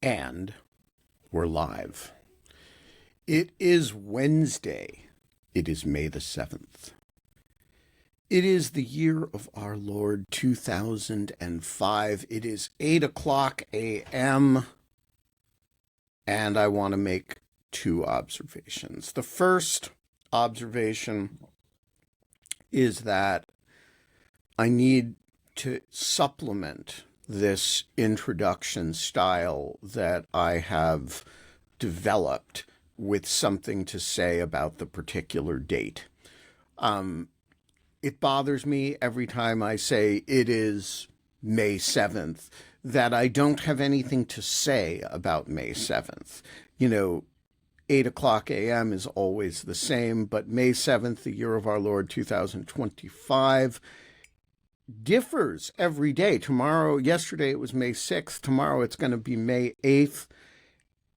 And we're live. It is Wednesday. It is May the 7th. It is the year of our Lord 2005. It is 8 o'clock a.m. And I want to make two observations. The first observation is that I need to supplement this introduction style that I have developed with something to say about the particular date. It bothers me every time I say it is May 7th that I don't have anything to say about May 7th. 8 o'clock a.m. is always the same, but May 7th, the year of our Lord 2025, differs every day. Yesterday it was May 6th. Tomorrow it's going to be May 8th.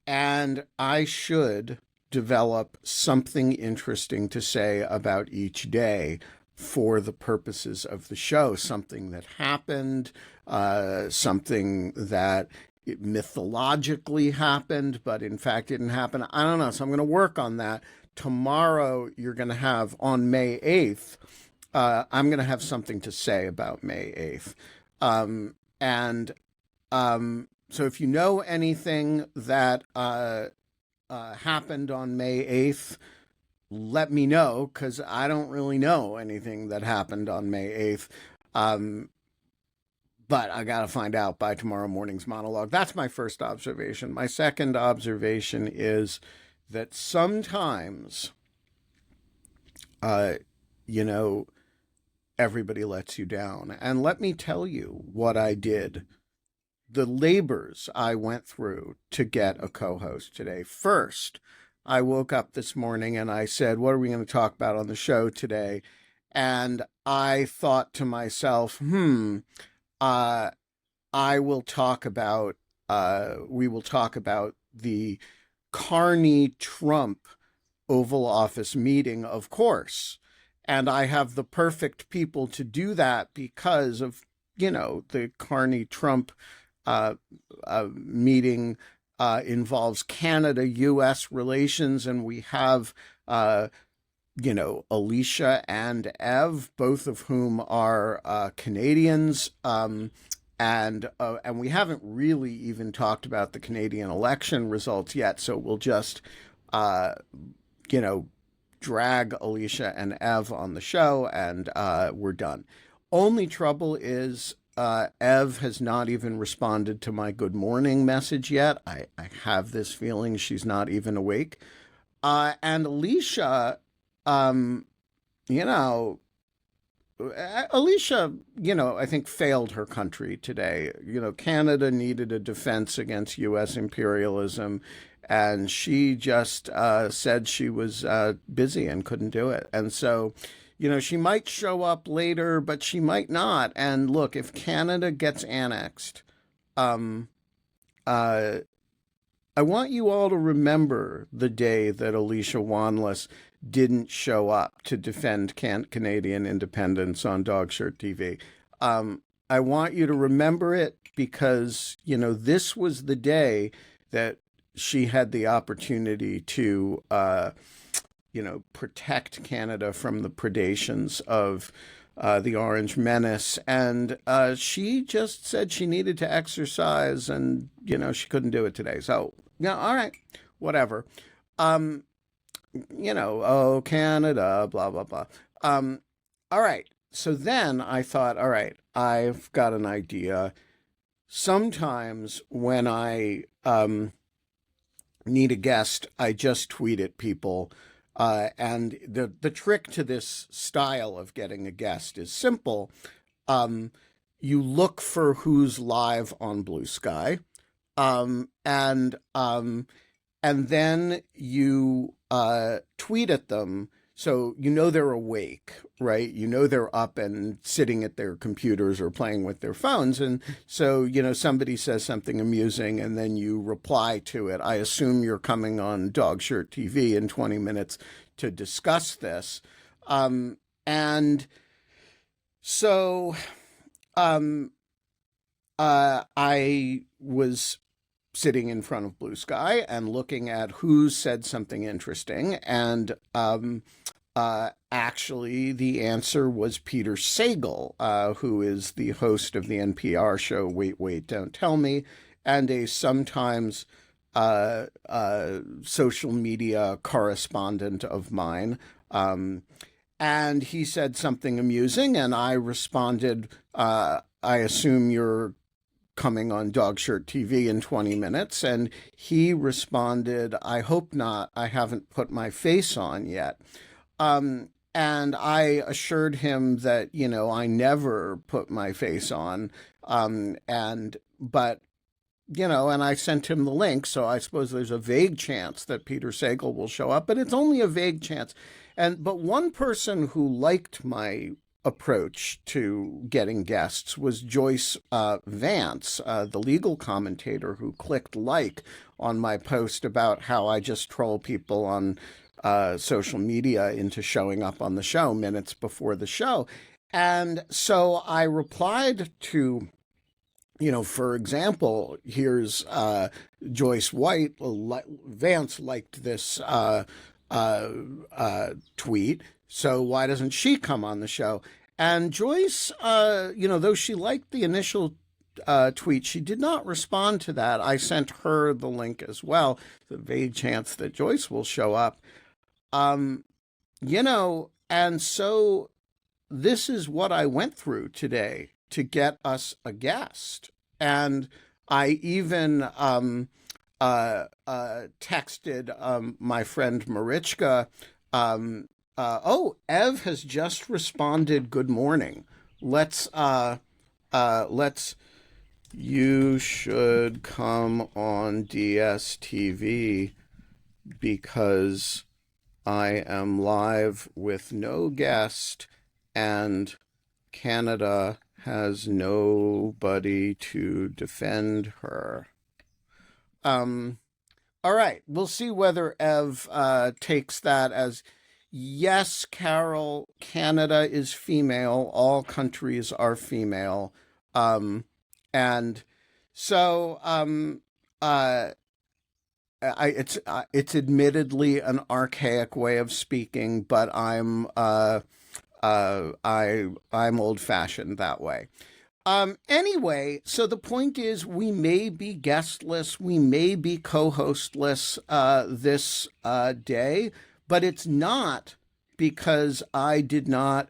And I should develop something interesting to say about each day for the purposes of the show. Something that happened, something that mythologically happened, but in fact didn't happen. I don't know. So I'm going to work on that. Tomorrow you're going to have, on May 8th, I'm going to have something to say about May 8th. So if you know anything that happened on May 8th, let me know, because I don't really know anything that happened on May 8th. But I got to find out by tomorrow morning's monologue. That's my first observation. My second observation is that sometimes, everybody lets you down. And let me tell you what I did, the labors I went through to get a co-host today. First, I woke up this morning and I said, what are we going to talk about on the show today? And I thought to myself, we will talk about the Carney-Trump Oval Office meeting, of course. And I have the perfect people to do that because of, the Carney-Trump meeting involves Canada-U.S. relations, and we have, Alicia and Ev, both of whom are Canadians, and we haven't really even talked about the Canadian election results yet, so we'll just, drag Alicia and Ev on the show, and we're done. Only trouble is Ev has not even responded to my good morning message yet. I have this feeling she's not even awake. And Alicia, Alicia, I think failed her country today. Canada needed a defense against U.S. imperialism, and she just said she was busy and couldn't do it. And so, she might show up later, but she might not. And look, if Canada gets annexed, I want you all to remember the day that Alicia Wanless didn't show up to defend Canadian independence on Dogshirt TV. I want you to remember it because, this was the day that she had the opportunity to, protect Canada from the predations of the Orange Menace. And she just said she needed to exercise and, she couldn't do it today. So, all right, whatever. Oh, Canada, blah, blah, blah. All right. So then I thought, all right, I've got an idea. Sometimes when I need a guest, I just tweet at people. And the trick to this style of getting a guest is simple. You look for who's live on Blue Sky, and then you tweet at them. So they're awake, right? They're up and sitting at their computers or playing with their phones. And so, somebody says something amusing and then you reply to it. I assume you're coming on Dogshirt TV in 20 minutes to discuss this. And so I was sitting in front of Blue Sky and looking at who said something interesting. And actually, the answer was Peter Sagal, who is the host of the NPR show Wait, Wait, Don't Tell Me, and a sometimes social media correspondent of mine. And he said something amusing, and I responded, I assume you're coming on Dog Shirt TV in 20 minutes. And he responded, I hope not. I haven't put my face on yet. And I assured him that, I never put my face on. But and I sent him the link, so I suppose there's a vague chance that Peter Sagal will show up, but it's only a vague chance. But one person who liked my approach to getting guests was Joyce Vance, the legal commentator who clicked like on my post about how I just troll people on social media into showing up on the show minutes before the show. And so I replied to, for example, here's Joyce White. Vance liked this tweet, so why doesn't she come on the show? And Joyce, though she liked the initial tweet, she did not respond to that. I sent her the link as well. The vague chance that Joyce will show up. And so this is what I went through today to get us a guest. And I even texted my friend Marichka. Ev has just responded, good morning. You should come on DSTV because I am live with no guest and Canada has nobody to defend her. All right, we'll see whether Ev takes that as, yes, Carol, Canada is female, all countries are female. And so it's admittedly an archaic way of speaking, but I'm old-fashioned that way. Anyway, so the point is we may be guestless, we may be co-hostless this day, but it's not because I did not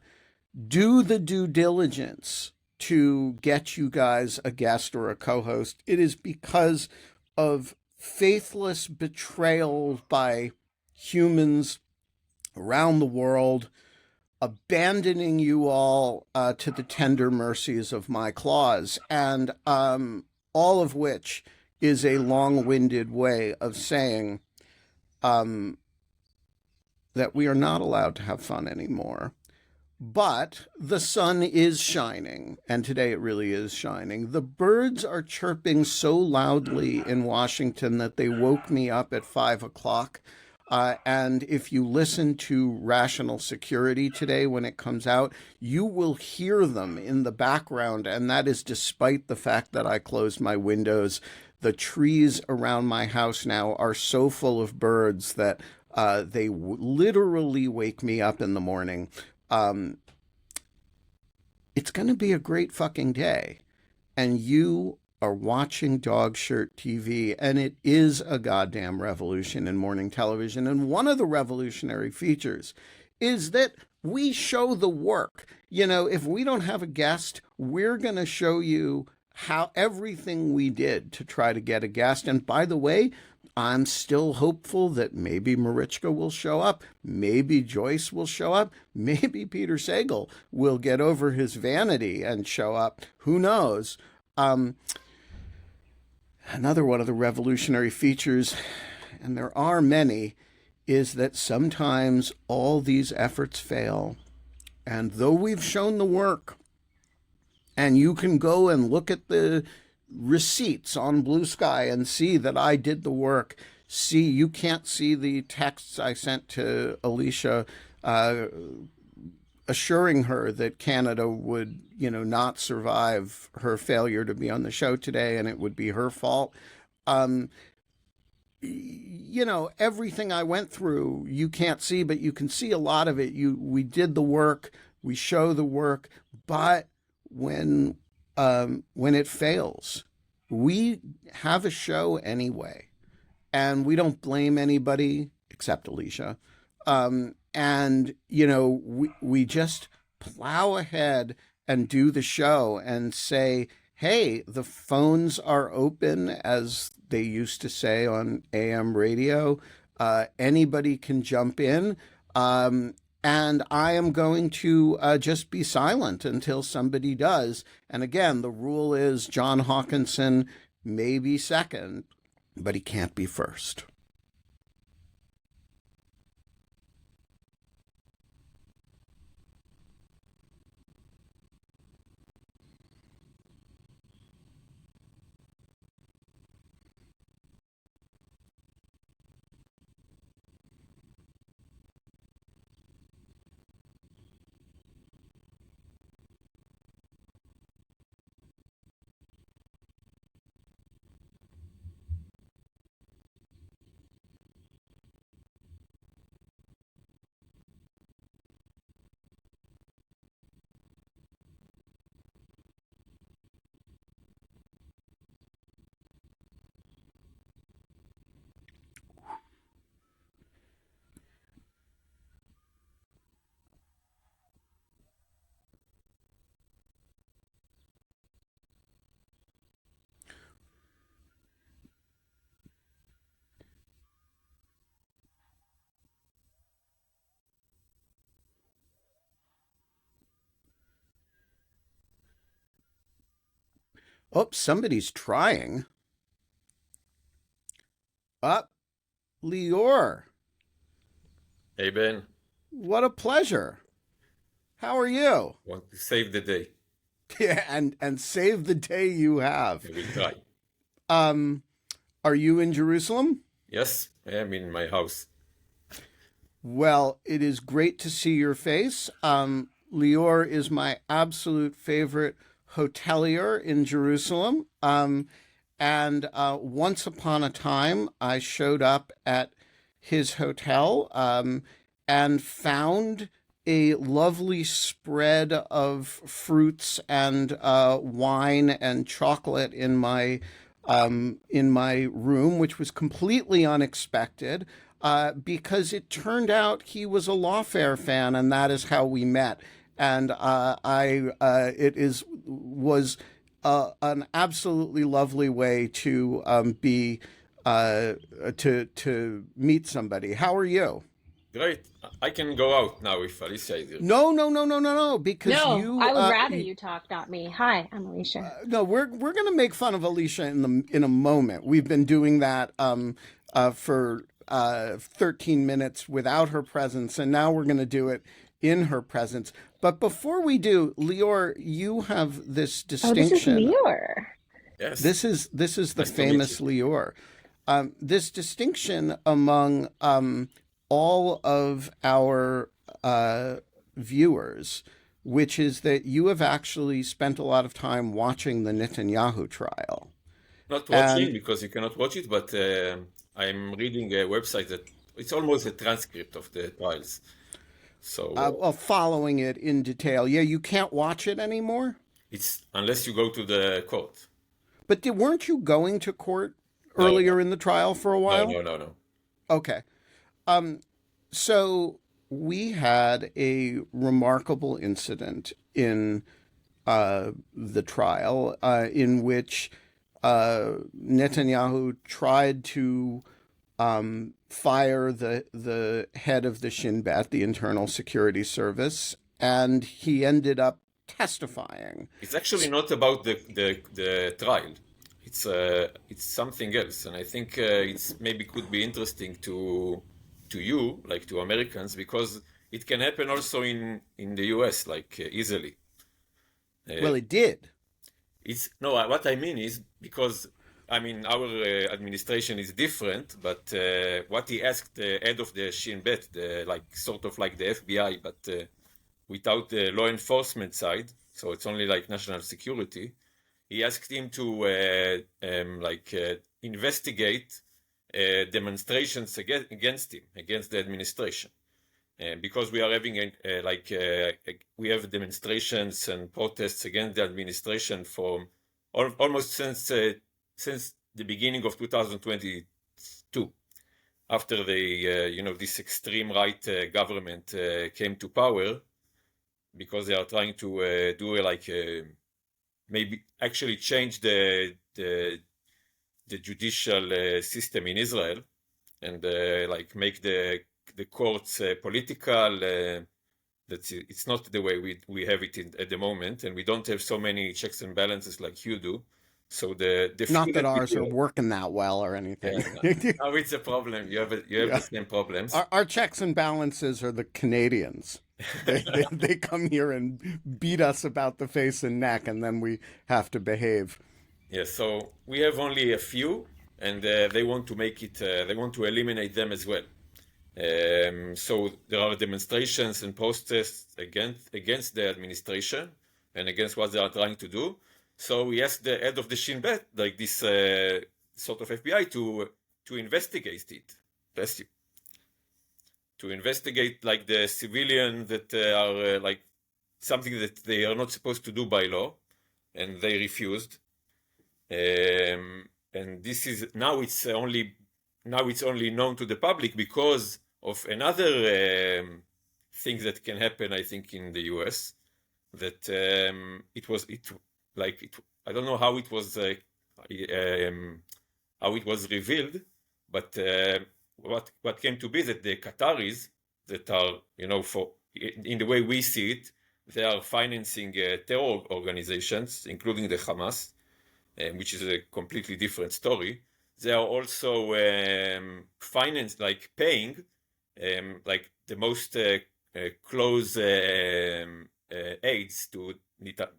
do the due diligence to get you guys a guest or a co-host. It is because of faithless betrayal by humans around the world, abandoning you all to the tender mercies of my claws, and all of which is a long-winded way of saying that we are not allowed to have fun anymore. But the sun is shining, and today it really is shining. The birds are chirping so loudly in Washington that they woke me up at 5 o'clock. And if you listen to Rational Security today when it comes out, you will hear them in the background, and that is despite the fact that I closed my windows. The trees around my house now are so full of birds that they literally wake me up in the morning. It's going to be a great fucking day, and you are watching Dog Shirt TV, and it is a goddamn revolution in morning television. And one of the revolutionary features is that we show the work. If we don't have a guest, we're going to show you how everything we did to try to get a guest. And by the way, I'm still hopeful that maybe Marichka will show up, maybe Joyce will show up, maybe Peter Sagal will get over his vanity and show up. Who knows? Another one of the revolutionary features, and there are many, is that sometimes all these efforts fail. And though we've shown the work, and you can go and look at the receipts on Blue Sky and see that I did the work. See, you can't see the texts I sent to Alicia assuring her that Canada would, not survive her failure to be on the show today and it would be her fault. You know, everything I went through, you can't see, but you can see a lot of it. We did the work, we show the work, but when it fails, we have a show anyway, and we don't blame anybody except Alicia. And you know, we just plow ahead and do the show and say, hey, the phones are open, as they used to say on AM radio. Anybody can jump in. And I am going to just be silent until somebody does. And again, the rule is John Hawkinson may be second, but he can't be first. Oh, somebody's trying. Up, Leor. Hey Ben, What a pleasure. How are you? want to save the day. Yeah, and save the day you have. I will try. Um, are you in Jerusalem? Yes, I am in my house. Well, it is great to see your face. Lior is my absolute favorite hotelier in Jerusalem. And once upon a time, I showed up at his hotel and found a lovely spread of fruits and wine and chocolate in my room, which was completely unexpected. Because it turned out he was a lawfare fan, and that is how we met. And it was an absolutely lovely way to to meet somebody. How are you? Great. I can go out now if Alicia is here. No, because No, you I would rather you talk, not me. Hi, I'm Alicia. no, we're gonna make fun of Alicia in a moment. We've been doing that for 13 minutes without her presence, and now we're gonna do it in her presence. But before we do, Lior, you have this Oh, this is distinction. Leor. Yes. This is the Nice to meet famous you. Lior. This distinction among all of our viewers, which is that you have actually spent a lot of time watching the Netanyahu trial. Not watching And because you cannot watch it, but I'm reading a website that it's almost a transcript of the trials. So well, following it in detail. Yeah, you can't watch it anymore. it's unless you go to the court. But weren't you going to court No, no, earlier in the trial for a no, while? no, no, no. Okay. So we had a remarkable incident in the trial in which Netanyahu tried to fire the head of the Shin Bet, the Internal Security Service, and he ended up testifying. It's actually not about the trial. It's something else, and I think it's maybe could be interesting to you, like to Americans, because it can happen also in the US, like easily. Uh, Well, it did. it's no, what I mean is because I mean our administration is different, but what he asked the head of the Shin Bet, the like sort of like the FBI, but without the law enforcement side, so it's only like national security. He asked him to investigate demonstrations against him, against the administration. Because we are having we have demonstrations and protests against the administration for almost since the beginning of 2022, after this extreme right government came to power, because they are trying to maybe actually change the judicial system in Israel, and make the courts political. It's not the way we have it at the moment, and we don't have so many checks and balances like you do. So the not that ours are working that well or anything. No, it's a problem. You have the same problems. Our checks and balances are the Canadians. They come here and beat us about the face and neck, and then we have to behave. Yes, so we have only a few, and they want to make it. They want to eliminate them as well. So there are demonstrations and protests against the administration and against what they are trying to do. So we asked the head of the Shin Bet, like this sort of FBI, to investigate it. Bless you. To investigate like the civilian that are like something that they are not supposed to do by law, and they refused. And this is now it's only known to the public because of another thing that can happen, I think, in the US, that I don't know how it was revealed, but what came to be that the Qataris that are, in the way we see it, they are financing terror organizations, including the Hamas, which is a completely different story. They are also paying the most close aides to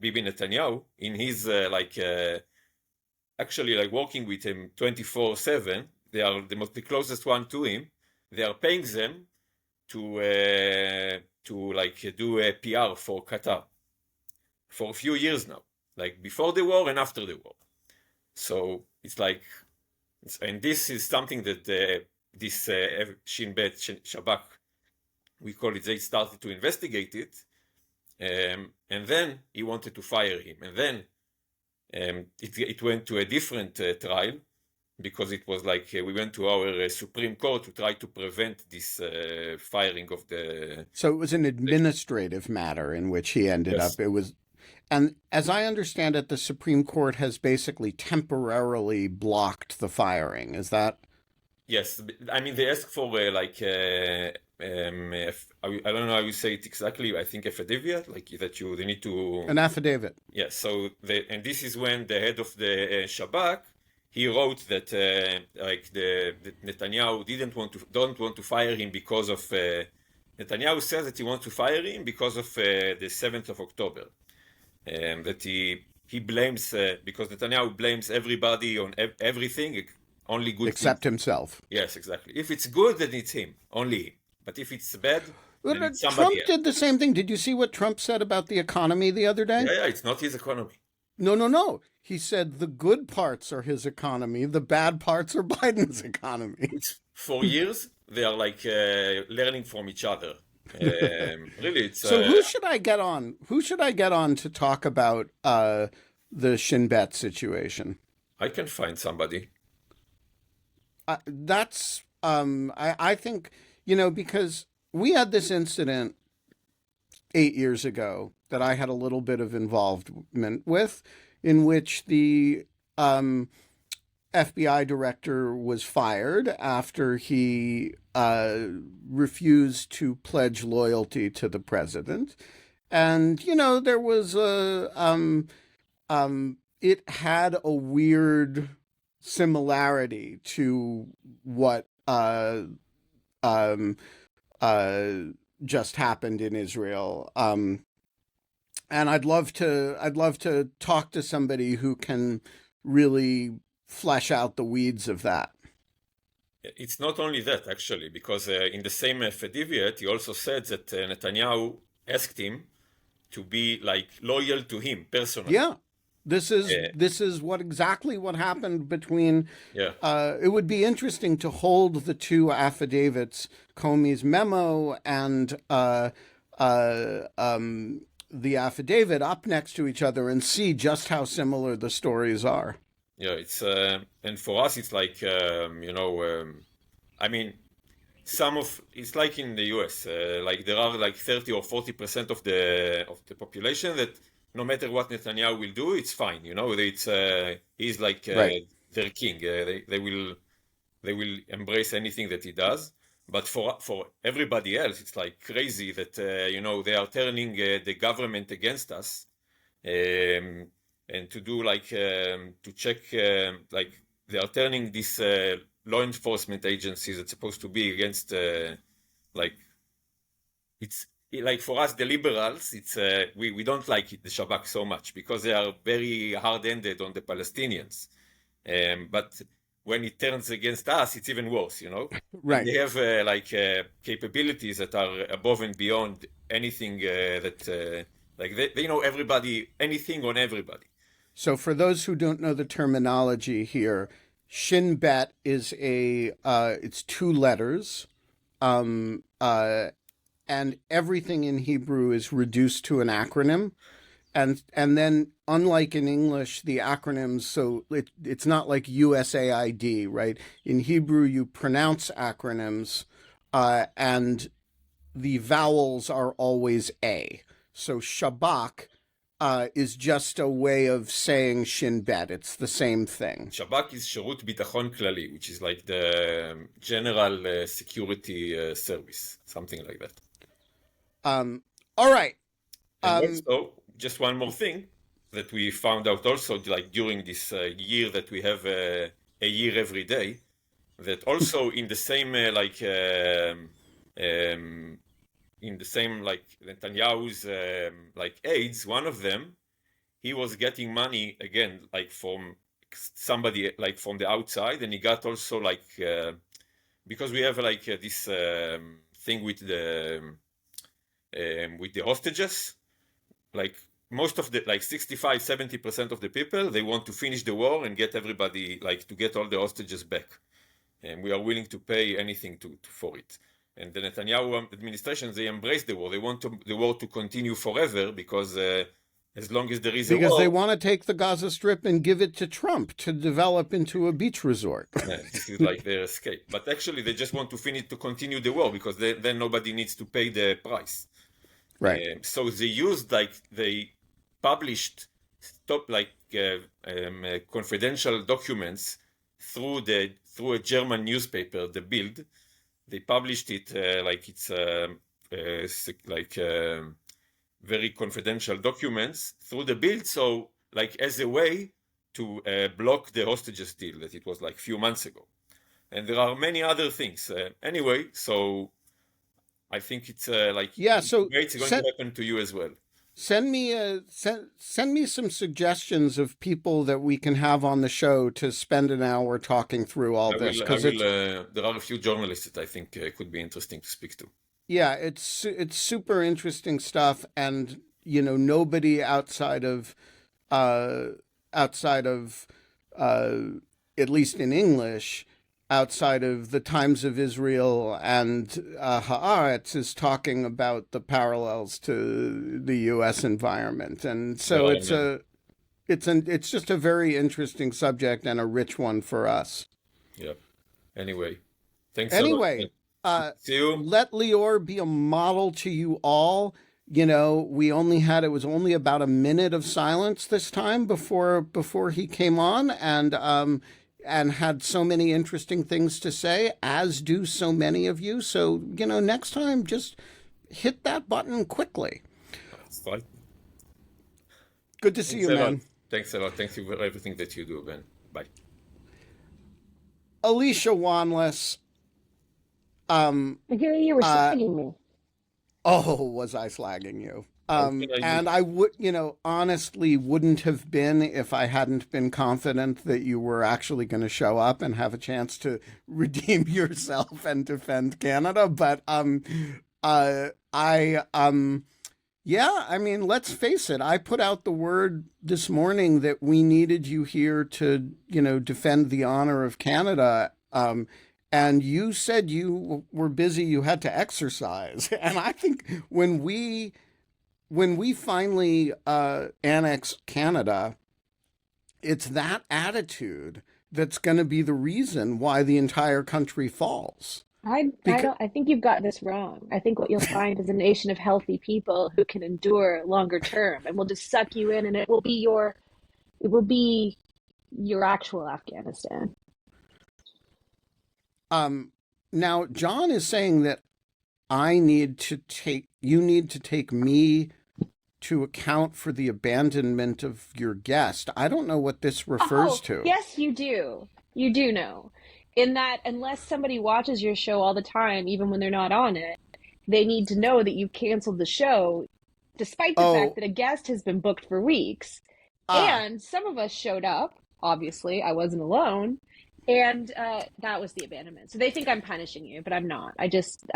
Bibi Netanyahu in his actually working with him 24/7. They are the closest one to him. They are paying them to do a PR for Qatar for a few years now, like before the war and after the war. So it's and this is something that this Shin Bet, Shabak, we call it, they started to investigate it, and then he wanted to fire him, and then it went to a different trial, because it was we went to our Supreme Court to try to prevent this firing of the... So it was an administrative matter in which he ended up. It was, and as I understand it, the Supreme Court has basically temporarily blocked the firing. Is that... Yes, I mean, they asked for I don't know how you say it exactly. I think affidavit, they need to... An affidavit. Yes, so and this is when the head of the Shabak, he wrote that that Netanyahu don't want to fire him because of... Netanyahu says that he wants to fire him because of the 7th of October. That he blames, because Netanyahu blames everybody on everything, only good except things. Himself. Yes, exactly. If it's good, then it's him, only him. But if it's bad, then it's somebody Trump else. did the same thing. Did you see what Trump said about the economy the other day? Yeah, it's not his economy. No. He said the good parts are his economy, the bad parts are Biden's economy. For years, they are learning from each other. Really, it's... So who should I get on? Who should I get on to talk about the Shin Bet situation? I can find somebody. That's I think, because we had this incident 8 years ago that I had a little bit of involvement with, in which the FBI director was fired after he refused to pledge loyalty to the president. And, there was it had a weird similarity to what just happened in Israel. And I'd love to talk to somebody who can really flesh out the weeds of that. It's not only that, actually, because in the same affidavit, he also said that Netanyahu asked him to be loyal to him personally. Yeah. This is Uh, exactly what happened between. yeah, It would be interesting to hold the two affidavits, Comey's memo and the affidavit, up next to each other and see just how similar the stories are. yeah. It's and for us, it's like I mean, it's like in the US, like there are like 30 or 40% of the population that no matter what Netanyahu will do, it's fine. It's he's like Right. their king. They will embrace anything that he does. But for everybody else, it's like crazy that they are turning the government against us, and to do like to check like they are turning this law enforcement agencies that's supposed to be against like it's like for us the liberals it's we don't like it, the Shabak so much because they are very hard-handed on the Palestinians, but when it turns against us it's even worse. Right. And they have capabilities that are above and beyond anything that like they know everybody, anything on everybody. So for those who don't know the terminology here, Shin Bet is it's two letters, and everything in Hebrew is reduced to an acronym. And then, unlike in English, the acronyms, so it's not like USAID, right? In Hebrew, you pronounce acronyms, and the vowels are always A. So Shabak is just a way of saying Shin Bet. It's the same thing. Shabak is Shirut Bitachon Klali, which is like the general security service, something like that. All right. And also, just one more thing that we found out also, like during this year that we have a year every day, that also in the same in the same like Netanyahu's like aides, one of them, he was getting money again, like from somebody like from the outside, and he got also like because we have like this thing with the hostages, like most of the like 65-70% of the people, they want to finish the war and get everybody like to get all the hostages back, and we are willing to pay anything for it. And the Netanyahu administration, they embrace the war. They want the war to continue forever because as long as there is a war, because they want to take the Gaza Strip and give it to Trump to develop into a beach resort. this is like their escape. But actually, they just want to continue the war because then nobody needs to pay the price. Right. So they used they published confidential documents through a German newspaper, the Bild. They published it like it's very confidential documents through the Bild. So like as a way to block the hostages deal that it was like a few months ago. And there are many other things. Anyway, so I think it's so it's going to happen to you as well. Send me some suggestions of people that we can have on the show to spend an hour talking through all this. Because there are a few journalists that I think could be interesting to speak to. Yeah, it's super interesting stuff, and nobody outside of at least in English, outside of the Times of Israel and Haaretz, is talking about the parallels to the U.S. environment, and so it's just a very interesting subject and a rich one for us. Yeah. Anyway, thanks. Anyway, see you. Let Leor be a model to you all. It was only about a minute of silence this time before he came on, and had so many interesting things to say, as do so many of you. So, next time, just hit that button quickly. That's fine. Good to see you, man. Thanks a lot. Thank you for everything that you do, Ben. Bye. Alicia Wanless. I hear you were slagging me. Oh, was I slagging you? And I would, honestly wouldn't have been if I hadn't been confident that you were actually going to show up and have a chance to redeem yourself and defend Canada. But Yeah, I mean, let's face it. I put out the word this morning that we needed you here to, defend the honor of Canada. And you said you were busy, you had to exercise. And I think when we finally annex Canada, it's that attitude that's going to be the reason why the entire country falls. I Because don't I think you've got this wrong. I think what you'll find is a nation of healthy people who can endure longer term and will just suck you in, and it will be your actual Afghanistan. um, now John is saying that you need to take me to account for the abandonment of your guest. I don't know what this refers Oh, to. yes, you do. You do know. In that, unless somebody watches your show all the time, even when they're not on it, they need to know that you've canceled the show, despite the fact Oh, that a guest has been booked for weeks. ah, And some of us showed up. Obviously, I wasn't alone. And that was the abandonment. So they think I'm punishing you, but I'm not. I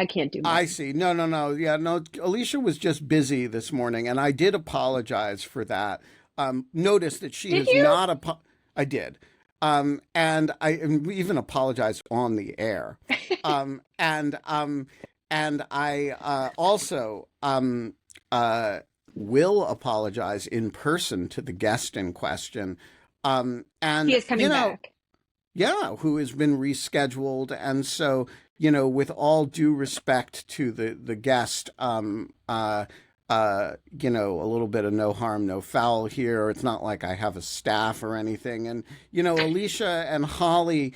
can't do I more. see. No, no, no. Yeah, no. Alicia was just busy this morning, and I did apologize for that. Notice that she Did has you? not. I did, and I even apologized on the air, um, and um, and I also will apologize in person to the guest in question, He and is coming back. yeah, who has been rescheduled. And so, with all due respect to the guest, a little bit of no harm, no foul here. It's not like I have a staff or anything. And, Alicia and Holly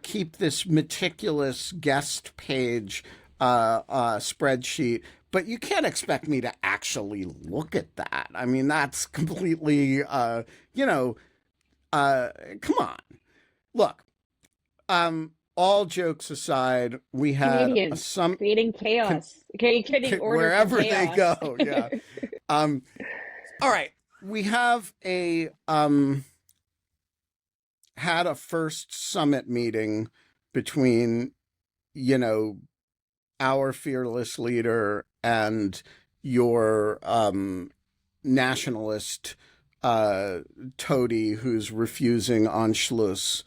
keep this meticulous guest page spreadsheet. But you can't expect me to actually look at that. I mean, that's completely, come on. Look, all jokes aside, we had a Canadians some creating con- chaos. Okay, creating order from wherever they chaos. go. Yeah. Um, all right. We have a had a first summit meeting between you know our fearless leader and your nationalist uh, toady who's refusing Anschluss.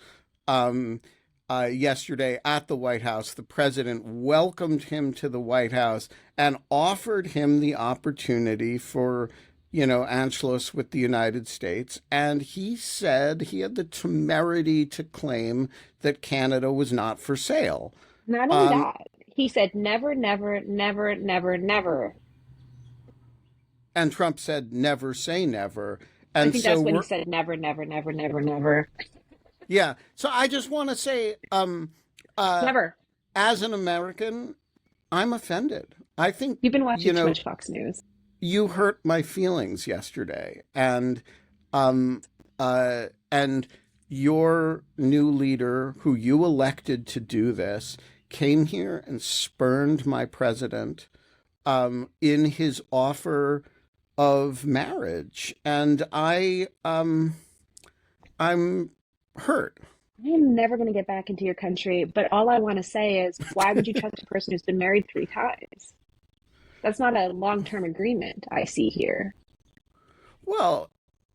Um, Yesterday at the White House, the president welcomed him to the White House and offered him the opportunity for, Anschluss with the United States. And he said he had the temerity to claim that Canada was not for sale. Not only Um, that, he said never, never, never, never, never. and Trump said, never say never. I And think so that's when he we're, said never, never, never, never, never, yeah. So I just want to say, uh, never. as an American, I'm offended. I think, You've been watching too much Fox News. you hurt my feelings yesterday. Um, and your new leader, who you elected to do this, came here and spurned my president, in his offer of marriage. And I'm hurt. I am never going to get back into your country, but all I want to say is, why would you trust a person who's been married 3 times? That's not a long-term agreement I see here. Well,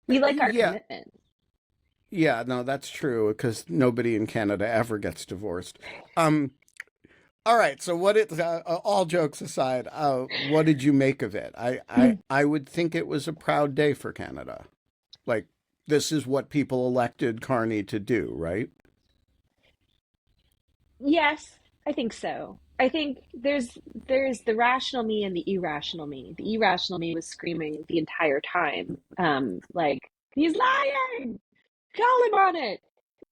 We like our yeah, commitment. yeah, no, that's true because nobody in Canada ever gets divorced. Um, all right, so all jokes aside, what did you make of it? I would think it was a proud day for Canada. Like, this is what people elected Carney to do, right? Yes, I think so. I think there's the rational me and the irrational me. The irrational me was screaming the entire time, like, he's lying. Call him on it.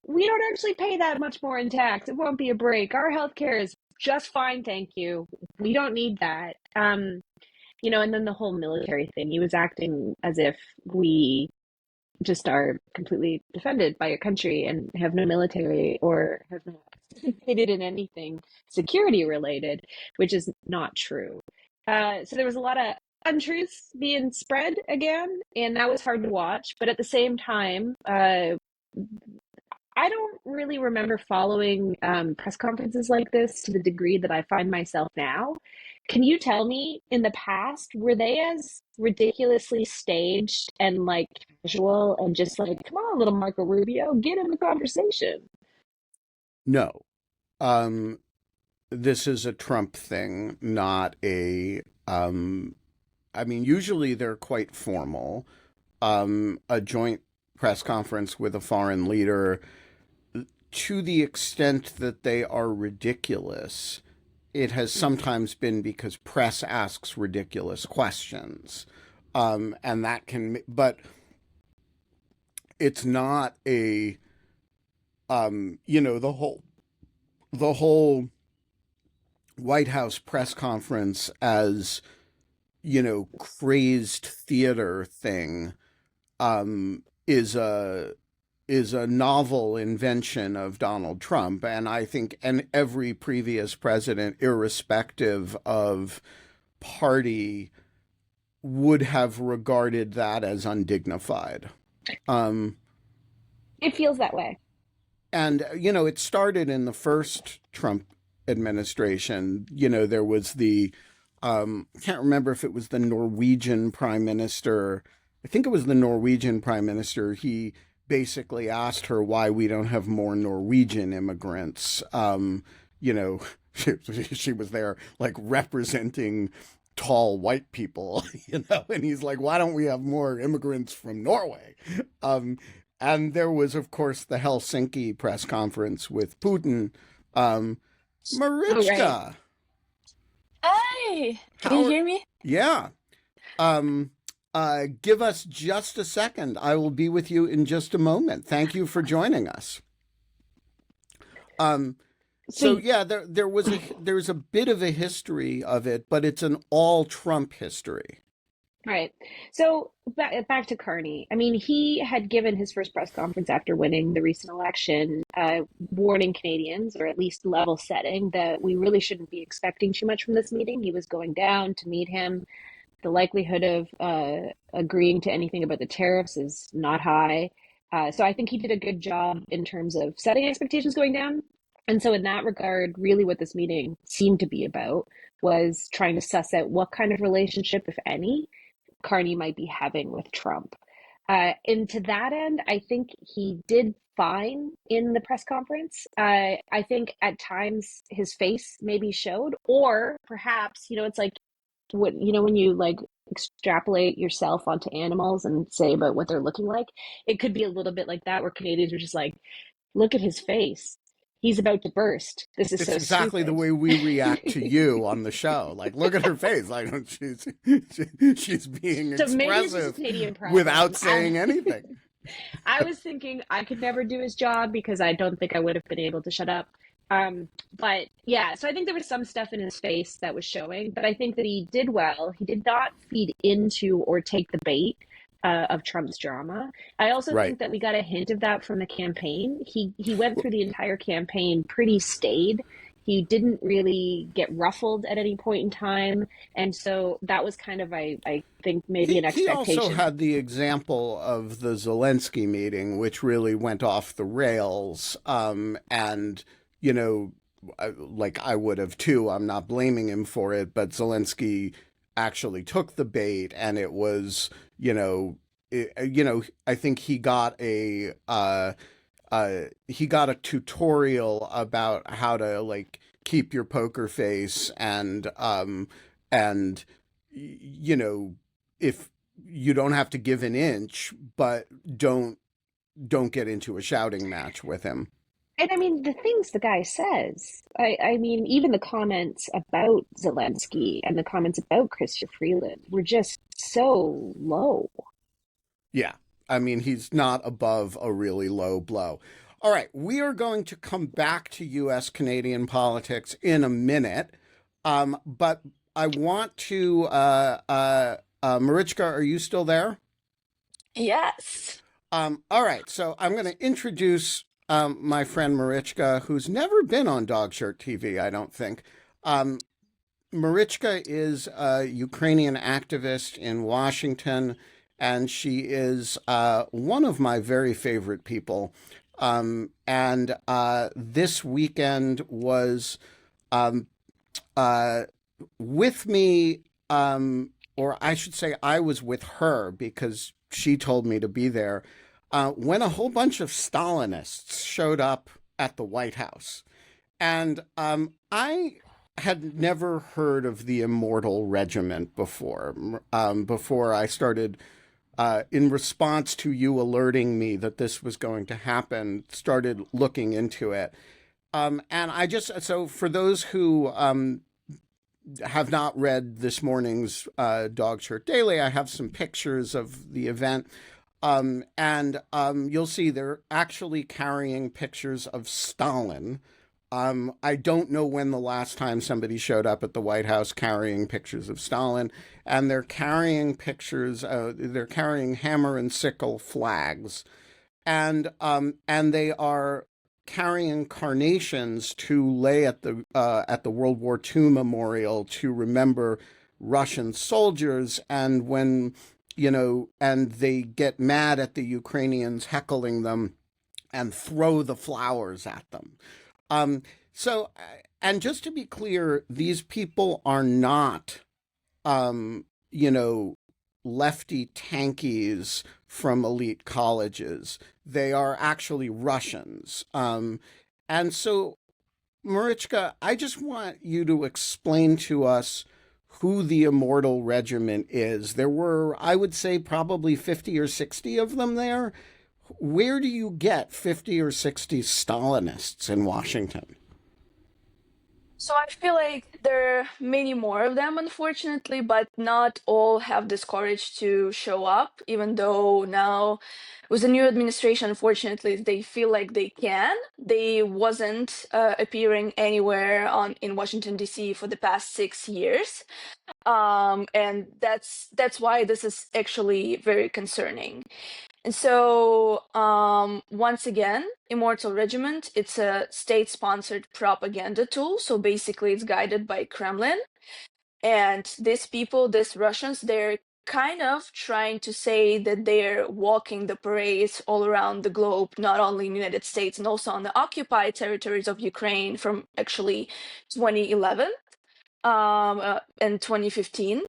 We don't actually pay that much more in tax. It won't be a break. Our healthcare is just fine, thank you. We don't need that. And then the whole military thing. He was acting as if we just are completely defended by a country and have no military or have not participated in anything security related, which is not true. So there was a lot of untruths being spread again, and that was hard to watch. But at the same time, I don't really remember following press conferences like this to the degree that I find myself now. Can you tell me, in the past, were they as ridiculously staged and like casual and just like, come on, little Marco Rubio, get in the conversation? No. Um, this is a Trump thing, not a I mean, usually they're quite formal. A joint press conference with a foreign leader, to the extent that they are ridiculous, it has sometimes been because press asks ridiculous questions. And that can, but it's not a, the whole White House press conference as, crazed theater thing, is a novel invention of Donald Trump, and I think and every previous president, irrespective of party, would have regarded that as undignified. Um, It feels that way. and it started in the first Trump administration. There was the I can't remember if it was the Norwegian prime minister. I think it was the Norwegian prime minister. He basically asked her why we don't have more Norwegian immigrants. You know, she was there like representing tall white people, and he's like, why don't we have more immigrants from Norway? Um, and there was, of course, the Helsinki press conference with Putin. Um, Oh, right. Marichka, Hi, can you how? hear me? Yeah. Um, give us just a second. I will be with you in just a moment. Thank you for joining us. Um, so So, yeah, there's a bit of a history of it, but it's an all Trump history. right. So back to Carney. I mean, he had given his first press conference after winning the recent election, warning Canadians, or at least level setting, that we really shouldn't be expecting too much from this meeting. He was going down to meet him. The likelihood of agreeing to anything about the tariffs is not high. So I think he did a good job in terms of setting expectations going down. And so, in that regard, really what this meeting seemed to be about was trying to suss out what kind of relationship, if any, Carney might be having with Trump. And to that end, I think he did fine in the press conference. I think at times his face maybe showed, or perhaps, it's like when you like extrapolate yourself onto animals and say about what they're looking like, it could be a little bit like that, where Canadians are just like, look at his face. He's about to burst. This is It's so exactly the stupid. way we react to you on the show. Like, look at her face. Like she's being So maybe it's just a expressive Canadian without problem. saying anything. I was thinking I could never do his job because I don't think I would have been able to shut up. But yeah, so I think there was some stuff in his face that was showing, but I think that he did well. He did not feed into or take the bait of Trump's drama. I also Right. think that we got a hint of that from the campaign. He went through the entire campaign pretty staid. He didn't really get ruffled at any point in time, and so that was kind of, I think, maybe an He also expectation. had the example of the Zelensky meeting, which really went off the rails. And, you know, like I would have too. I'm not blaming him for it, but Zelensky actually took the bait, and it was, I think he got a tutorial about how to like keep your poker face and you know if you don't have to give an inch, but don't get into a shouting match with him. And I mean, the things the guy says, I mean, even the comments about Zelensky and the comments about Chrystia Freeland were just so low. Yeah. I mean, he's not above a really low blow. All right, we are going to come back to US Canadian politics in a minute. But I want to Marichka, are you still there? Yes. All right, so I'm going to introduce my friend Marichka, who's never been on Dogshirt TV, I don't think. Marichka is a Ukrainian activist in Washington, and she is one of my very favorite people. And this weekend was um, uh, with me, or I should say, I was with her because she told me to be there, when a whole bunch of Stalinists showed up at the White House. And I had never heard of the Immortal Regiment before I started, in response to you alerting me that this was going to happen, started looking into it. And so for those who have not read this morning's Dog Shirt Daily, I have some pictures of the event. And you'll see they're actually carrying pictures of Stalin. I don't know when the last time somebody showed up at the White House carrying pictures of Stalin, and they're carrying they're carrying hammer and sickle flags, and they are carrying carnations to lay at the World War II memorial to remember Russian soldiers. And and they get mad at the Ukrainians heckling them and throw the flowers at them. Um, so, and just to be clear, these people are not, um, you know, lefty tankies from elite colleges. They are actually Russians. And so, Marichka, I just want you to explain to us who the Immortal Regiment is. There were, I would say, probably 50 or 60 of them there. Where do you get 50 or 60 Stalinists in Washington? So I feel like there are many more of them, unfortunately, but not all have this courage to show up, even though now with the new administration, unfortunately, they feel like they can. They wasn't appearing anywhere in Washington, D.C. for the past 6 years. And that's why this is actually very concerning. And so, once again, Immortal Regiment, it's a state-sponsored propaganda tool. So basically, it's guided by Kremlin. And these people, these Russians, they're kind of trying to say that they're walking the parades all around the globe, not only in the United States, and also on the occupied territories of Ukraine from actually 2011 and 2015.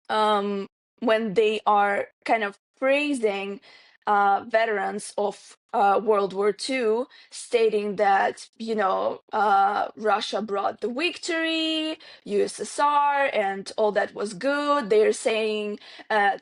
When they are kind of praising veterans of World War II, stating that, Russia brought the victory, USSR, and all that was good. They're saying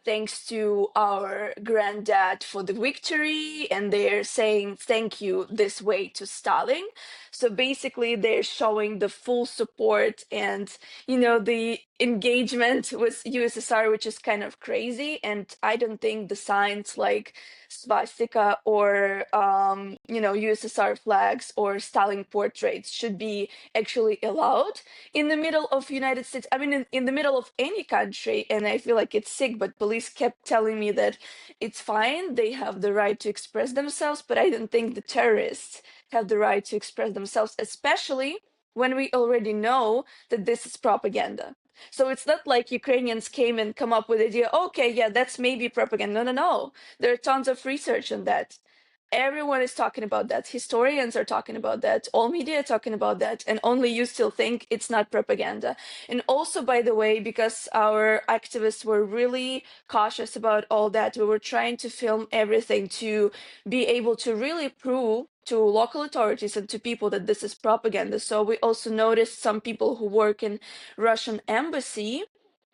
thanks to our granddad for the victory, and they're saying thank you this way to Stalin. So basically, they're showing the full support and the engagement with USSR, which is kind of crazy. And I don't think the signs like swastika or USSR flags or Stalin portraits should be actually allowed in the middle of United States. I mean, in the middle of any country. And I feel like it's sick, but police kept telling me that it's fine, they have the right to express themselves, but I don't think the terrorists have the right to express themselves, especially when we already know that this is propaganda. So it's not like Ukrainians came and come up with the idea, okay, yeah, that's maybe propaganda. No. There are tons of research on that. Everyone is talking about that. Historians are talking about that. All media are talking about that. And only you still think it's not propaganda. And also, by the way, because our activists were really cautious about all that, we were trying to film everything to be able to really prove to local authorities and to people that this is propaganda. So we also noticed some people who work in Russian embassy.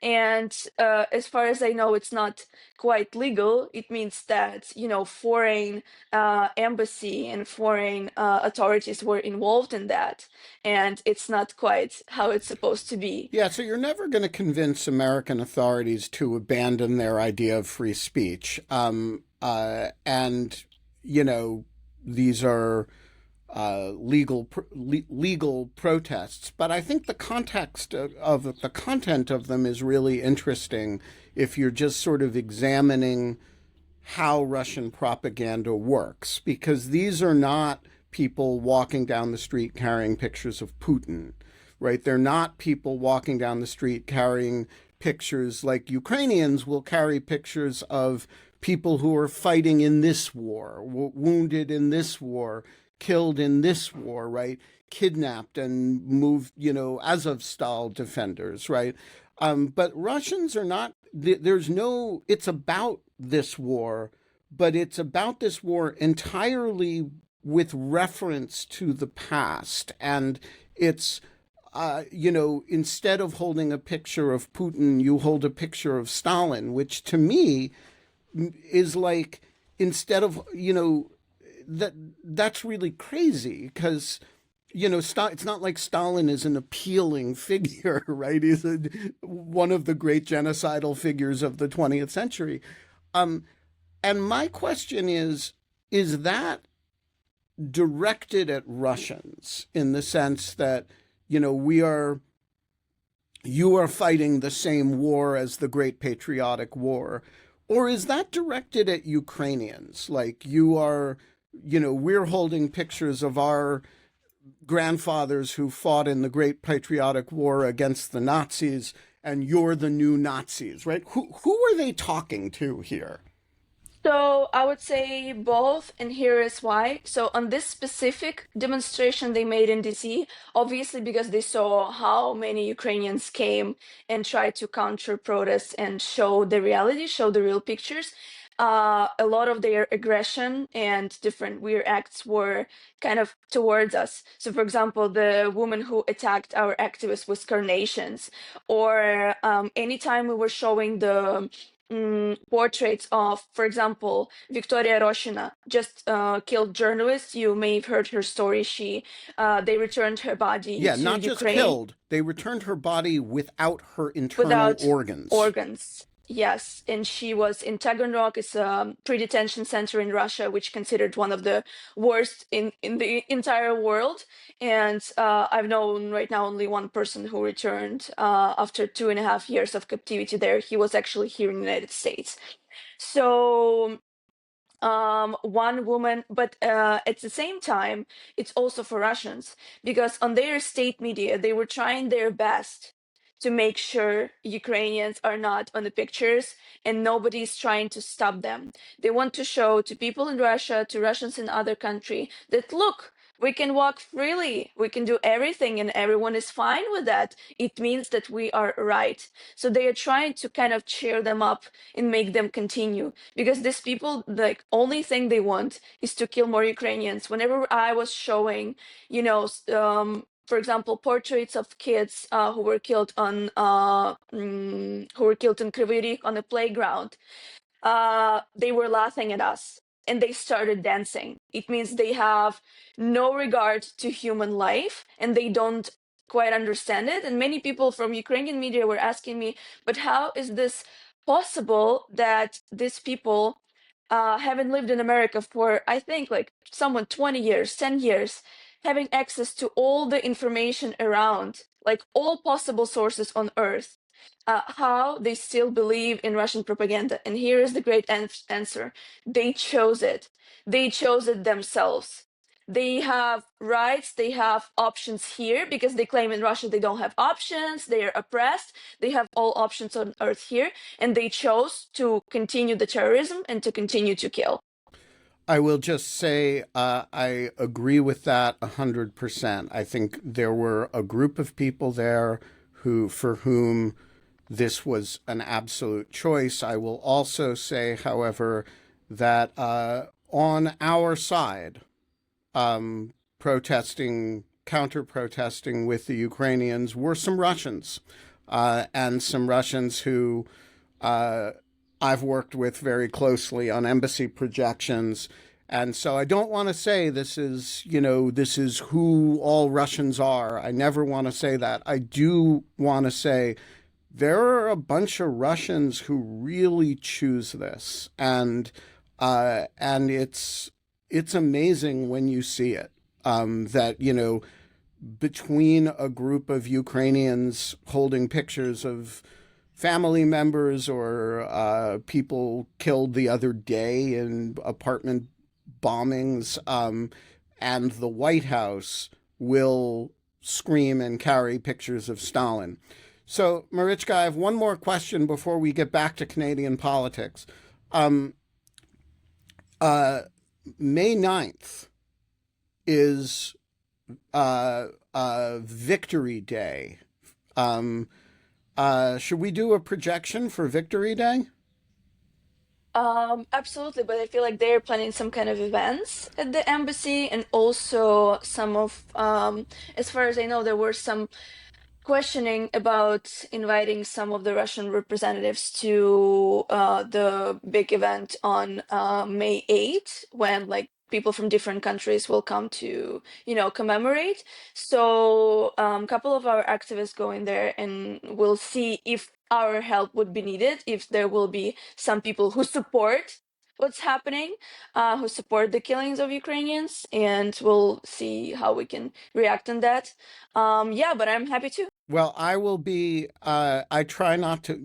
And as far as I know, it's not quite legal. It means that, foreign embassy and foreign authorities were involved in that. And it's not quite how it's supposed to be. Yeah, so you're never going to convince American authorities to abandon their idea of free speech. And, these are legal protests. But I think the context of the content of them is really interesting if you're just sort of examining how Russian propaganda works, because these are not people walking down the street carrying pictures of Putin, right? They're not people walking down the street carrying pictures like Ukrainians will carry pictures of people who are fighting in this war, wounded in this war, killed in this war, right? Kidnapped and moved, Azovstal defenders, right? But Russians are not, it's about this war, but it's about this war entirely with reference to the past. And it's, instead of holding a picture of Putin, you hold a picture of Stalin, which to me is like, instead of, that's really crazy because, it's not like Stalin is an appealing figure, right? He's one of the great genocidal figures of the 20th century. And my question is that directed at Russians in the sense that, you are fighting the same war as the Great Patriotic War? Or is that directed at Ukrainians? Like we're holding pictures of our grandfathers who fought in the Great Patriotic War against the Nazis, and you're the new Nazis, right? Who are they talking to here? So I would say both, and here is why. So on this specific demonstration they made in DC, obviously because they saw how many Ukrainians came and tried to counter protests and show the reality, show the real pictures. A lot of their aggression and different weird acts were kind of towards us. So, for example, the woman who attacked our activists with carnations, or anytime we were showing the portraits of, for example, Victoria Roshina, just killed journalist. You may have heard her story. They returned her body Yeah, to not just Ukraine killed. They returned her body without her internal without organs. organs. Yes, and she was in Taganrog. It's a pre-detention center in Russia, which considered one of the worst in the entire world. And I've known right now only one person who returned after 2.5 years of captivity there. He was actually here in the United States. So one woman, but at the same time, it's also for Russians, because on their state media, they were trying their best to make sure Ukrainians are not on the pictures, and nobody's trying to stop them. They want to show to people in Russia, to Russians in other country, that look, we can walk freely, we can do everything, and everyone is fine with that. It means that we are right. So they are trying to kind of cheer them up and make them continue, because these people, like, only thing they want is to kill more Ukrainians. Whenever I was showing, for example, portraits of kids who were killed in Kryvyi Rih on a playground, they were laughing at us and they started dancing. It means they have no regard to human life and they don't quite understand it. And many people from Ukrainian media were asking me, but how is this possible that these people haven't lived in America for, I think, like someone 20 years, 10 years, having access to all the information around, like all possible sources on earth, how they still believe in Russian propaganda? And here is the great answer. They chose it. They chose it themselves. They have rights, they have options here, because they claim in Russia they don't have options, they are oppressed, they have all options on earth here, and they chose to continue the terrorism and to continue to kill. I will just say I agree with that 100%. I think there were a group of people there for whom this was an absolute choice. I will also say, however, that on our side, counter-protesting with the Ukrainians were some Russians, and some Russians who I've worked with very closely on embassy projections. And so I don't want to say this is who all Russians are. I never want to say that. I do want to say there are a bunch of Russians who really choose this. And it's amazing when you see it, that, between a group of Ukrainians holding pictures of family members or people killed the other day in apartment bombings, and the White House will scream and carry pictures of Stalin. So, Marichka, I have one more question before we get back to Canadian politics. May 9th is Victory Day. Should we do a projection for Victory Day? Absolutely, but I feel like they're planning some kind of events at the embassy, and also some of, as far as I know, there were some questioning about inviting some of the Russian representatives to the big event on May 8th, when like people from different countries will come to, commemorate. So a couple of our activists go in there and we'll see if our help would be needed, if there will be some people who support what's happening, who support the killings of Ukrainians, and we'll see how we can react on that. Yeah, but I'm happy to. Well, I will be, I try not to.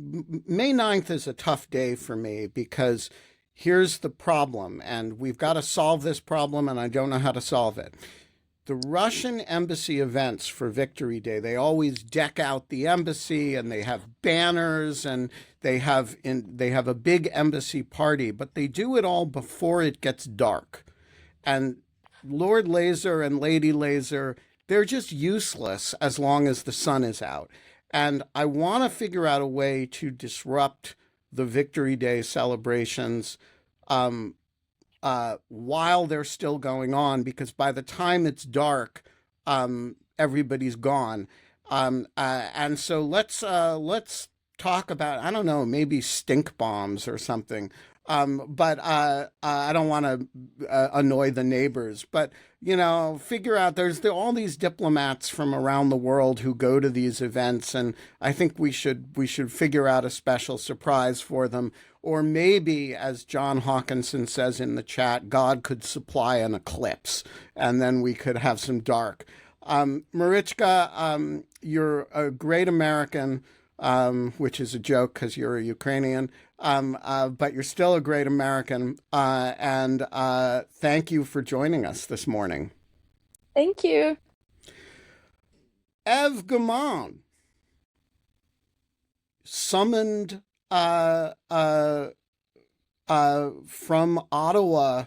May 9th is a tough day for me because here's the problem, and we've got to solve this problem, and I don't know how to solve it. The Russian embassy events for Victory Day, they always deck out the embassy and they have banners and they have a big embassy party, but they do it all before it gets dark. And Lord Laser and Lady Laser, they're just useless as long as the sun is out. And I want to figure out a way to disrupt the Victory Day celebrations while they're still going on, because by the time it's dark, everybody's gone. And so let's talk about, I don't know, maybe stink bombs or something. But I don't want to annoy the neighbors. But, figure out there's all these diplomats from around the world who go to these events. And I think we should figure out a special surprise for them. Or maybe, as John Hawkinson says in the chat, God could supply an eclipse and then we could have some dark. Marichka, you're a great American, which is a joke because you're a Ukrainian. But you're still a great American, and thank you for joining us this morning. Thank you. Gaumond summoned from Ottawa.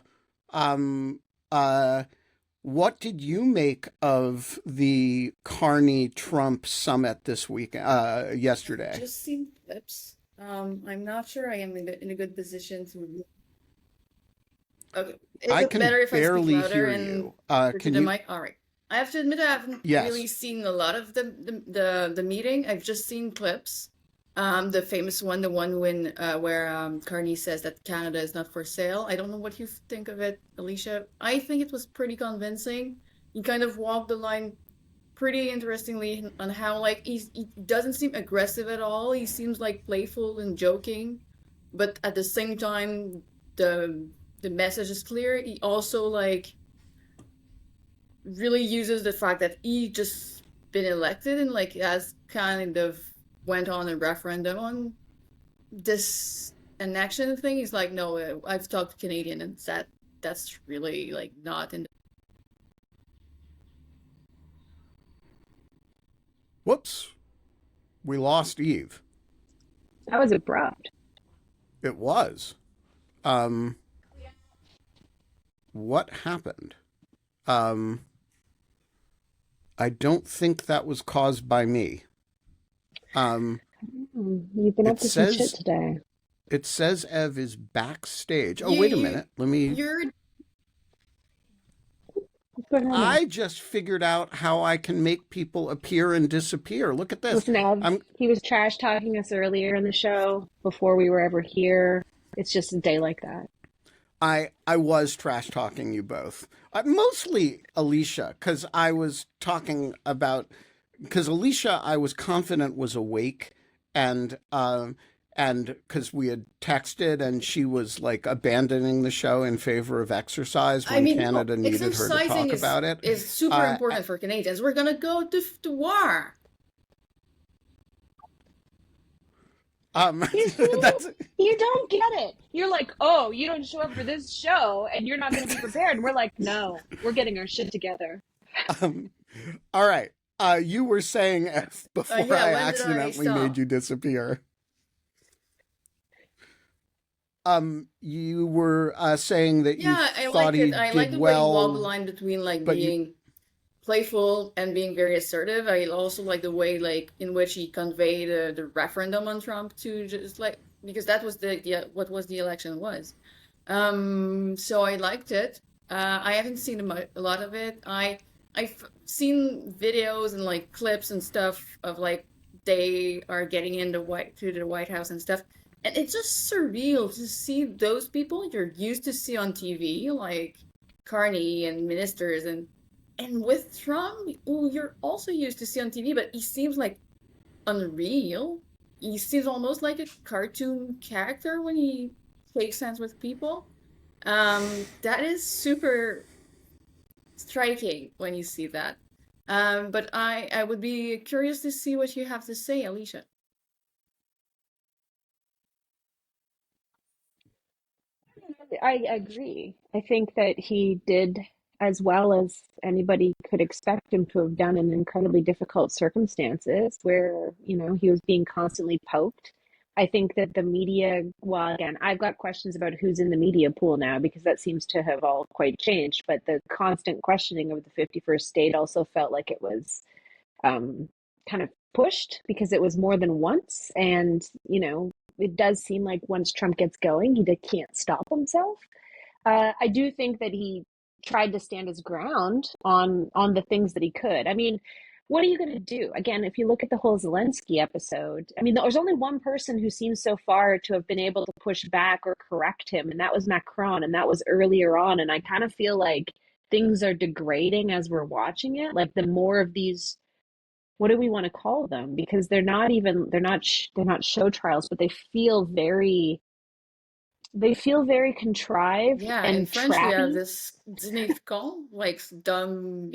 What did you make of the Carney-Trump summit this week, yesterday? Just seen clips. I'm not sure I am in a good position to. Okay, is I it can better if barely I speak hear louder and you. can you? Mic? All right. I have to admit I haven't Yes. really seen a lot of the meeting. I've just seen clips. The famous one, the one where Carney says that Canada is not for sale. I don't know what you think of it, Alicia. I think it was pretty convincing. He kind of walked the line pretty interestingly on how he doesn't seem aggressive at all. He seems like playful and joking, but at the same time the message is clear. He also really uses the fact that he just been elected and has kind of went on a referendum on this annexion thing. He's like, no, I've talked to Canadian and that's really not in the. Whoops. We lost Eve. That was abrupt. It was. What happened? I don't think that was caused by me. You've been up to some shit today. It says Ev is backstage. Oh, wait a minute. I just figured out how I can make people appear and disappear. Look at this. Listen, Ev, he was trash talking us earlier in the show before we were ever here. It's just a day like that. I was trash talking you both. Mostly Alicia, because I was talking about, because Alicia, I was confident was awake, and because we had texted and she was abandoning the show in favor of exercise when Canada needed her to talk about it. Is super important for Canadians. We're gonna go to war. You don't get it. You're like, oh, you don't show up for this show and you're not going to be prepared. And we're like, no, we're getting our shit together. All right. You were saying F before I accidentally made you disappear. You were saying that you Yeah, I thought like he it. I like did the way you walk the well, line between like but you being playful and being very assertive. I also like the way like in which he conveyed the referendum on Trump to just like because that was what was the election was. So I liked it. I haven't seen a lot of it. I've seen videos and like clips and stuff of like they are getting into the White House and stuff. And it's just surreal to see those people you're used to see on TV, like Carney and ministers and with Trump, who you're also used to see on TV, but he seems like unreal. He seems almost like a cartoon character when he shakes hands with people. That is super striking when you see that. But I would be curious to see what you have to say, Alicia. I agree. I think that he did as well as anybody could expect him to have done in incredibly difficult circumstances where, he was being constantly poked. I think that the media, well, again, I've got questions about who's in the media pool now because that seems to have all quite changed. But the constant questioning of the 51st state also felt like it was kind of pushed because it was more than once. And, it does seem like once Trump gets going, he can't stop himself. I do think that he tried to stand his ground on the things that he could. I mean, what are you going to do? Again, if you look at the whole Zelensky episode, I mean, there's only one person who seems so far to have been able to push back or correct him, and that was Macron, and that was earlier on. And I kind of feel like things are degrading as we're watching it. Like the more of these, what do we want to call them? Because they're not show trials, but they feel very contrived Yeah, in and French we have trappy. this dîner de con, like dumb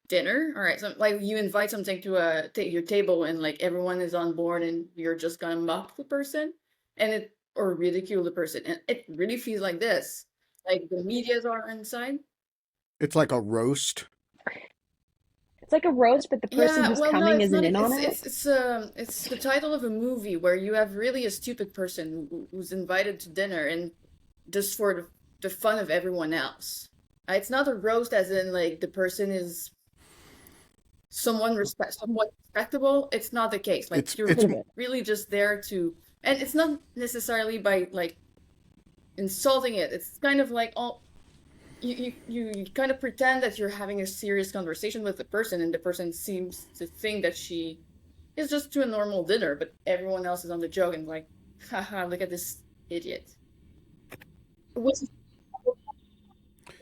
dinner. All right, so like you invite something to your table and like everyone is on board and you're just gonna mock the person and it or ridicule the person. And it really feels like this. Like the medias are inside. it's like a roast. It's like a roast, but the person Yeah, who's well, no, coming it's isn't not. in on it. It's the title of a movie where you have really a stupid person who's invited to dinner and just for the fun of everyone else. It's not a roast as in like the person is somewhat respectable. It's not the case. Like you're It's really just there to, and it's not necessarily by like insulting it. It's kind of like oh, you kind of pretend that you're having a serious conversation with the person, and the person seems to think that she is just to a normal dinner, but everyone else is on the joke and like, haha, look at this idiot. Which is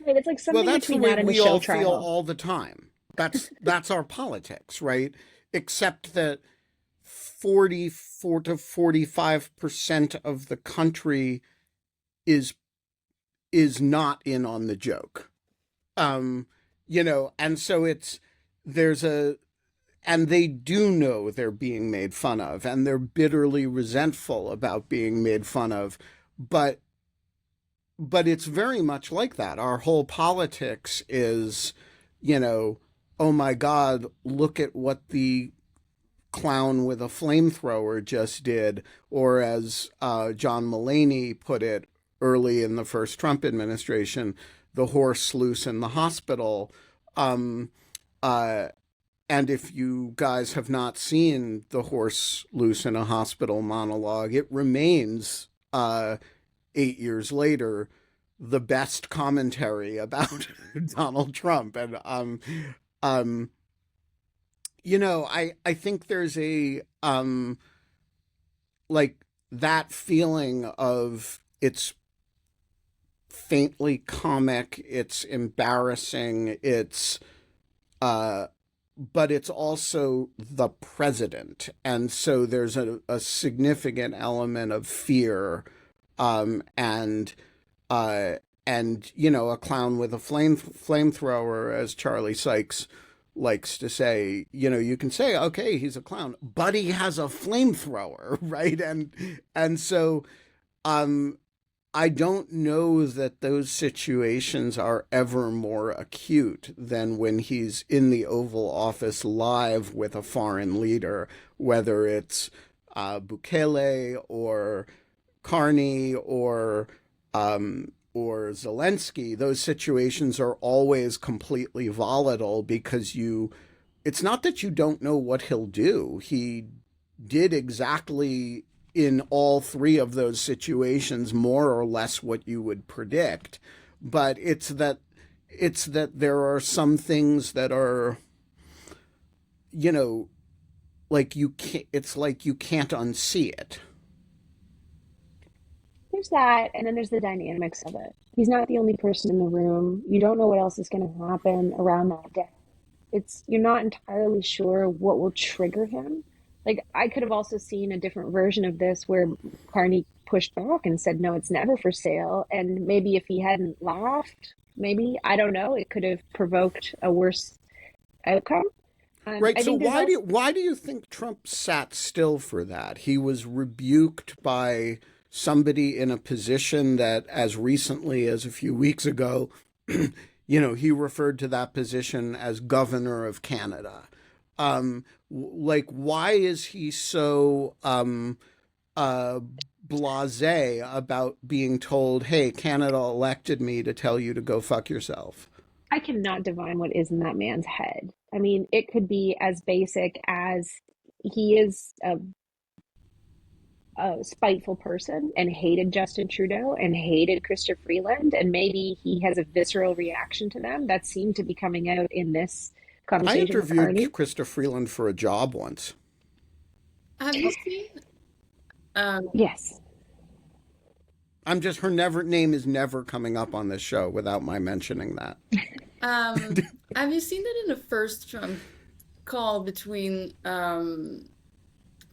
It's like well, something that's the between way that and a we show all feel trial. all the time. That's our politics, right? Except that 44 to 45% of the country is not in on the joke. Um, and so there's a and they do know they're being made fun of and they're bitterly resentful about being made fun of, but it's very much like that. Our whole politics is, oh my God, look at what the clown with a flamethrower just did, or as John Mulaney put it early in the first Trump administration, the horse loose in the hospital. Um, uh, and if you guys have not seen the horse loose in a hospital monologue, it remains 8 years later the best commentary about Donald Trump. And um, I think there's a like that feeling of it's faintly comic, it's embarrassing, it's but it's also the president, and so there's a significant element of fear, and uh, a clown with a flamethrower, as Charlie Sykes likes to say. You can say, okay, he's a clown, but he has a flamethrower, right? And so um, I don't know that those situations are ever more acute than when he's in the Oval Office live with a foreign leader, whether it's Bukele or Carney or Zelensky, those situations are always completely volatile because it's not that you don't know what he'll do. He did exactly in all three of those situations more or less what you would predict. But it's that there are some things that are, like it's like you can't unsee it. There's that, and then there's the dynamics of it. He's not the only person in the room. You don't know what else is going to happen around that day. You're not entirely sure what will trigger him. Like, I could have also seen a different version of this where Carney pushed back and said, no, it's never for sale. And maybe if he hadn't laughed, maybe, I don't know, it could have provoked a worse outcome. Right. I So think why do you think Trump sat still for that? He was rebuked by somebody in a position that, as recently as a few weeks ago, he referred to that position as governor of Canada. Like, why is he so blasé about being told, "Hey, Canada elected me to tell you to go fuck yourself"? I cannot divine what is in that man's head. I mean, it could be as basic as he is a spiteful person and hated Justin Trudeau and hated Chrystia Freeland, and maybe he has a visceral reaction to them that seemed to be coming out in this I conversation with Carney. interviewed Chrystia Freeland for a job once. Have you seen? Yes. Her name is never coming up on this show without my mentioning that. Have you seen that in the first Trump call between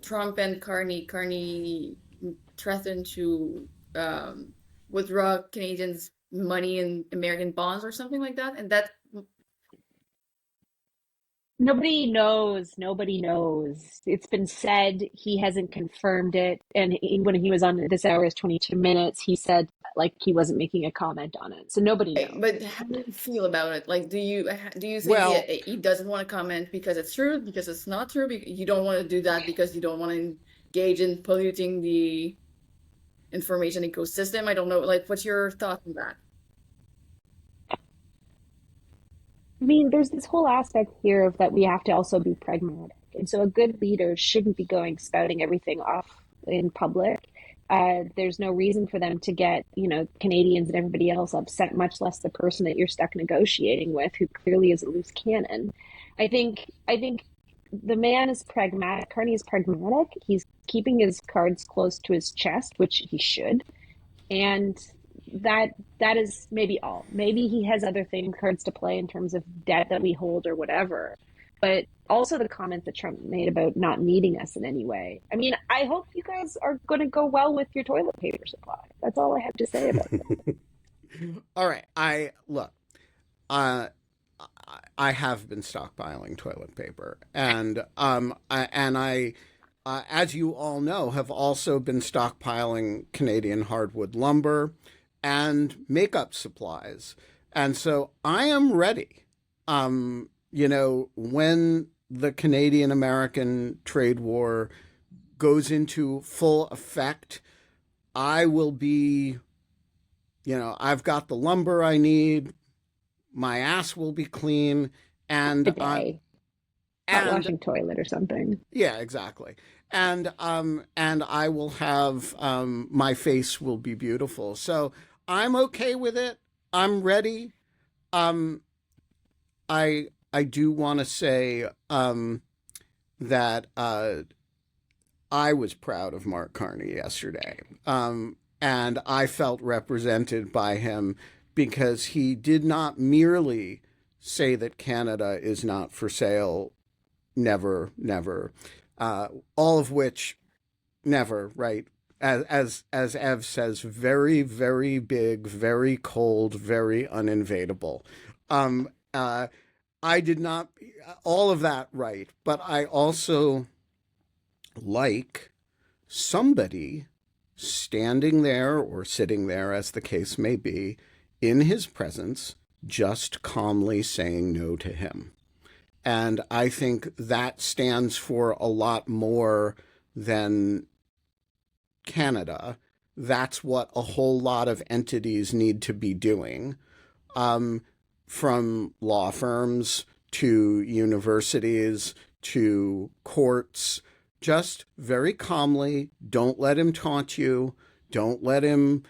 Trump and Carney? Carney threatened to withdraw Canadians' money in American bonds or something like that, and that Nobody knows. Nobody knows. It's been said. He hasn't confirmed it. And when he was on This Hour is 22 Minutes, he said like he wasn't making a comment on it. So nobody knows. But how do you feel about it? Like, do you think Well, he doesn't want to comment because it's true, because it's not true? You don't want to do that because you don't want to engage in polluting the information ecosystem? I don't know. Like, what's your thought on that? I mean, there's this whole aspect here of that we have to also be pragmatic. And so a good leader shouldn't be going spouting everything off in public. There's no reason for them to get, Canadians and everybody else upset, much less the person that you're stuck negotiating with, who clearly is a loose cannon. I think the man is pragmatic. Carney is pragmatic. He's keeping his cards close to his chest, which he should. And that is maybe all. Maybe he has other cards to play in terms of debt that we hold or whatever. But also the comment that Trump made about not needing us in any way. I mean, I hope you guys are going to go well with your toilet paper supply. That's all I have to say about it. All right. I have been stockpiling toilet paper, and I as you all know, have also been stockpiling Canadian hardwood lumber and makeup supplies. And so I am ready. When the Canadian-American trade war goes into full effect, I will be, I've got the lumber I need. My ass will be clean. And Today. Hot washing toilet or something. Yeah, exactly. And I will have, my face will be beautiful. So I'm okay with it. I'm ready. I do want to say that I was proud of Mark Carney yesterday, and I felt represented by him because he did not merely say that Canada is not for sale, never, never, all of which never, right? As Ev says, very, very big, very cold, very uninvadable. I did not all of that right, but I also like somebody standing there or sitting there, as the case may be, in his presence, just calmly saying no to him. And I think that stands for a lot more than Canada, that's what a whole lot of entities need to be doing, from law firms to universities to courts. Just very calmly, don't let him taunt you. Don't let him,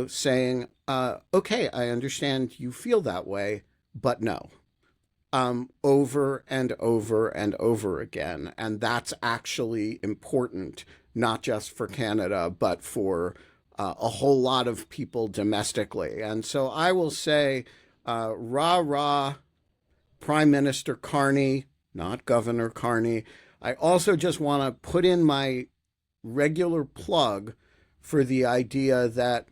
saying, okay, I understand you feel that way, but no. Over and over and over again. And that's actually important, not just for Canada, but for a whole lot of people domestically. And so I will say, rah, rah, Prime Minister Carney, not Governor Carney. I also just want to put in my regular plug for the idea that,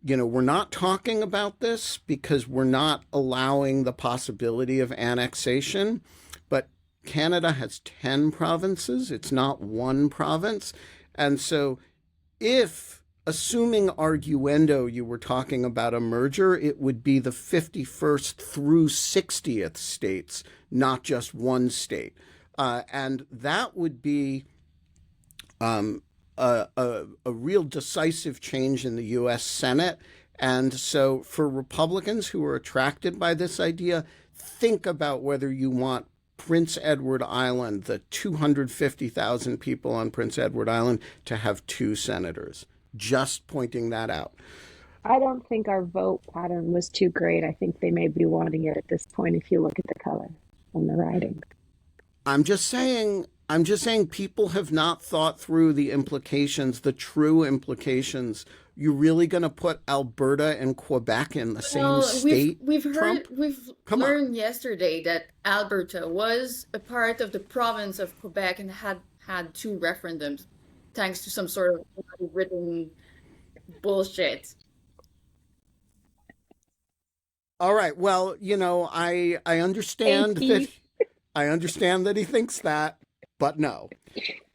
we're not talking about this because we're not allowing the possibility of annexation, but Canada has 10 provinces. It's not one province. And so if, assuming arguendo, you were talking about a merger, it would be the 51st through 60th states, not just one state. And that would be a real decisive change in the U.S. Senate. And so for Republicans who are attracted by this idea, think about whether you want Prince Edward Island, the 250,000 people on Prince Edward Island, to have 2 senators. Just pointing that out. I don't think our vote pattern was too great. I think they may be wanting it at this point if you look at the color on the writing. I'm just saying people have not thought through the implications, the true implications. You're really going to put Alberta and Quebec in the same state? We've Trump? learned yesterday that Alberta was a part of the province of Quebec and had 2 referendums, thanks to some sort of written bullshit. All right. Well, I understand that he thinks that, but no.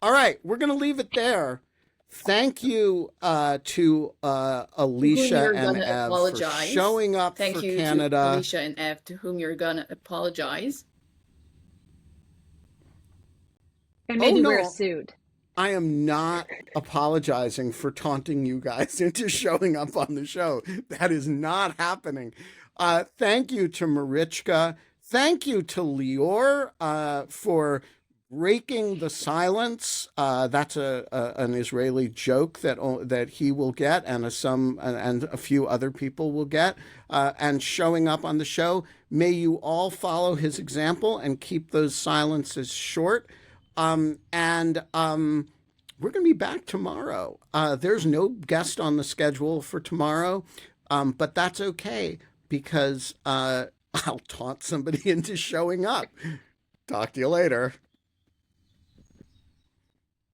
All right, we're going to leave it there. Thank you to Alicia and Ev for showing up for Canada. Thank you to Alicia and Ev, to whom you're going to apologize. And maybe wear a suit. I am not apologizing for taunting you guys into showing up on the show. That is not happening. Thank you to Marichka. Thank you to Leor for breaking the silence. That's an Israeli joke that he will get, and a few other people will get, and showing up on the show. May you all follow his example and keep those silences short. We're going to be back tomorrow. There's no guest on the schedule for tomorrow, but that's okay because I'll taunt somebody into showing up. Talk to you later.